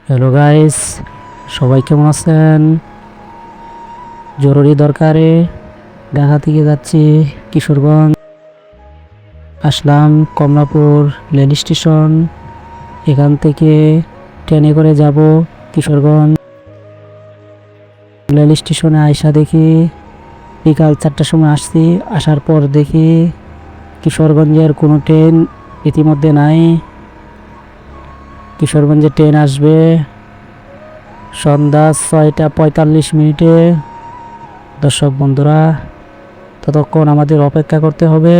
Hello guys, সবাই কেমন আছেন? জরুরি দরকারে ঢাকা থেকে যাচ্ছি কিশোরগঞ্জ। আসলাম কমলাপুর রেল স্টেশন। এখান থেকে ট্রেনে করে যাব কিশোরগঞ্জ। রেল স্টেশনে আইসা দেখি বিকাল 4টার সময় আসছি। আসার পর দেখি কিশোরগঞ্জের কোনো ট্রেন ইতিমধ্যে নাই। কিশোরগঞ্জে ট্রেন আসবে সন্ধ্যা 6টা 45 মিনিটে। দর্শক বন্ধুরা, ততক্ষণ আমাদের অপেক্ষা করতে হবে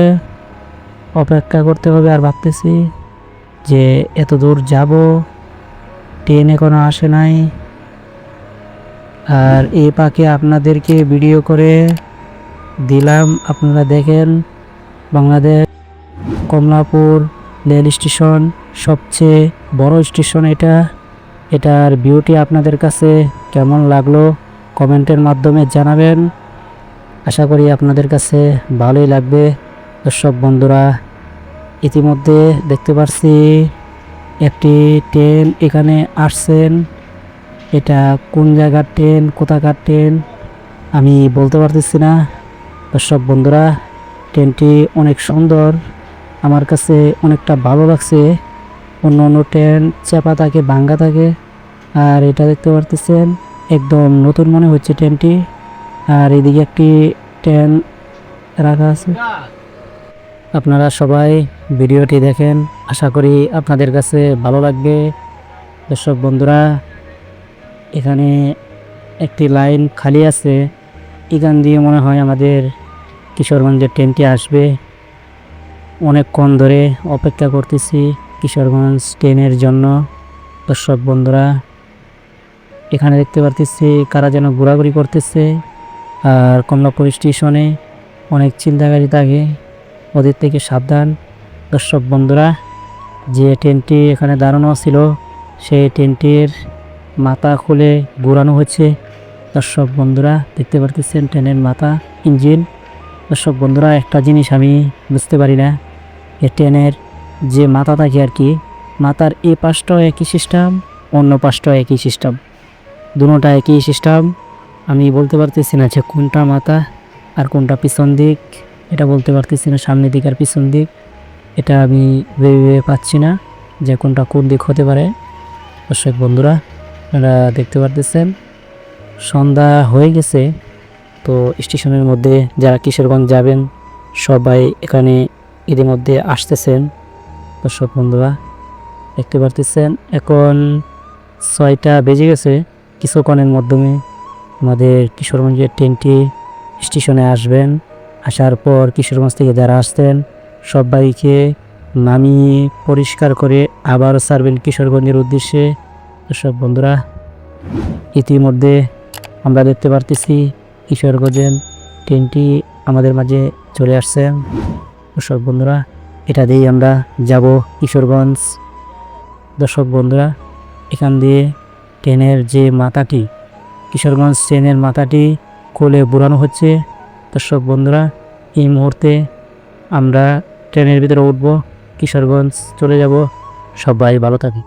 আর ভাবতেছি যে এত দূর যাব, ট্রেন এখনো আসে নাই। আর এই পাকে আপনাদেরকে ভিডিও করে দিলাম, আপনারা দেখেন। বাংলাদেশ কমলাপুর রেল স্টেশন সবচেয়ে বড় স্টেশন। এটার ভিউটি আপনাদের কাছে কেমন লাগলো কমেন্টের মাধ্যমে জানাবেন। আশা করি আপনাদের কাছে ভালোই লাগবে। দর্শক বন্ধুরা, ইতিমধ্যে দেখতে পাচ্ছি একটি ট্রেন এখানে আসছেন। এটা কোন জায়গার ট্রেন, কোথাকার ট্রেন আমি বলতে পারতেছি না। দর্শক বন্ধুরা, ট্রেনটি অনেক সুন্দর, আমার কাছে অনেকটা ভালো লাগছে। অন্য ট্রেন চাপা থাকে, ভাঙ্গা থাকে, আর এটা দেখতে পারতেছেন একদম নতুন মনে হচ্ছে ট্রেনটি। আর এদিকে একটি ট্রেন রাখা আছে। আপনারা সবাই ভিডিওটি দেখেন, আশা করি আপনাদের কাছে ভালো লাগবে। দর্শক বন্ধুরা, এখানে একটি লাইন খালি আছে, এখান দিয়ে মনে হয় আমাদের কিশোরগঞ্জের ট্রেনটি আসবে। অনেকক্ষণ ধরে অপেক্ষা করতেছি কিশোরগঞ্জ ট্রেনের জন্য। দর্শক বন্ধুরা, এখানে দেখতে পারতেছি কারা যেন ঘোরাঘুরি করতেছে। আর কমলাপুর স্টেশনে অনেক চিন্তাকারী থাকে, ওদের থেকে সাবধান। দর্শক বন্ধুরা, যে ট্রেনটি এখানে দাঁড়ানো ছিল সেই ট্রেনটির মাথা খুলে ঘোরানো হচ্ছে। দর্শক বন্ধুরা, দেখতে পারতেছেন ট্রেনের মাথা, ইঞ্জিন। দর্শক বন্ধুরা, একটা জিনিস আমি বুঝতে পারি না, এই ট্রেনের যে মাথা থাকে আর কি, মাথার এই পাশটাও একই সিস্টেম, অন্য পাশটাও একই সিস্টেম, দুটোটা একই সিস্টেম। আমি বলতে পারতেছি না যে কোনটা মাথা আর কোনটা পিছন দিক, এটা বলতে পারতেছি না, সামনের দিক আর পিছন দিক এটা আমি ভেবে পাচ্ছি না যে কোনটা কোন দিক হতে পারে। দর্শক বন্ধুরা, আপনারা দেখতে পারতেছেন সন্ধ্যা হয়ে গেছে। তো স্টেশনের মধ্যে যারা কিশোরগঞ্জ যাবেন সবাই এখানে ইতিমধ্যে আসতেছেন। দর্শক বন্ধুরা, দেখতে পারতেছেন এখন 6টা বেজে গেছে। কিছুক্ষণের মাধ্যমে আমাদের কিশোরগঞ্জের ট্রেনটি স্টেশনে আসবেন। আসার পর কিশোরগঞ্জ থেকে যারা আসতেন সবাইকে নামিয়ে পরিষ্কার করে আবারও ছাড়বেন কিশোরগঞ্জের উদ্দেশ্যে। দর্শক বন্ধুরা, ইতিমধ্যে আমরা দেখতে পারতেছি কিশোরগঞ্জের ট্রেনটি আমাদের মাঝে চলে আসছে। দর্শক বন্ধুরা, এটা দিয়েই আমরা যাব কিশোরগঞ্জ। দর্শক বন্ধুরা, এখান দিয়ে ট্রেনের যে মাথাটি, কিশোরগঞ্জ ট্রেনের মাথাটি খুলে ঘোরানো হচ্ছে। দর্শক বন্ধুরা, এই মুহূর্তে আমরা ট্রেনের ভিতরে উঠব, কিশোরগঞ্জ চলে যাব। সবাই ভালো থাকি।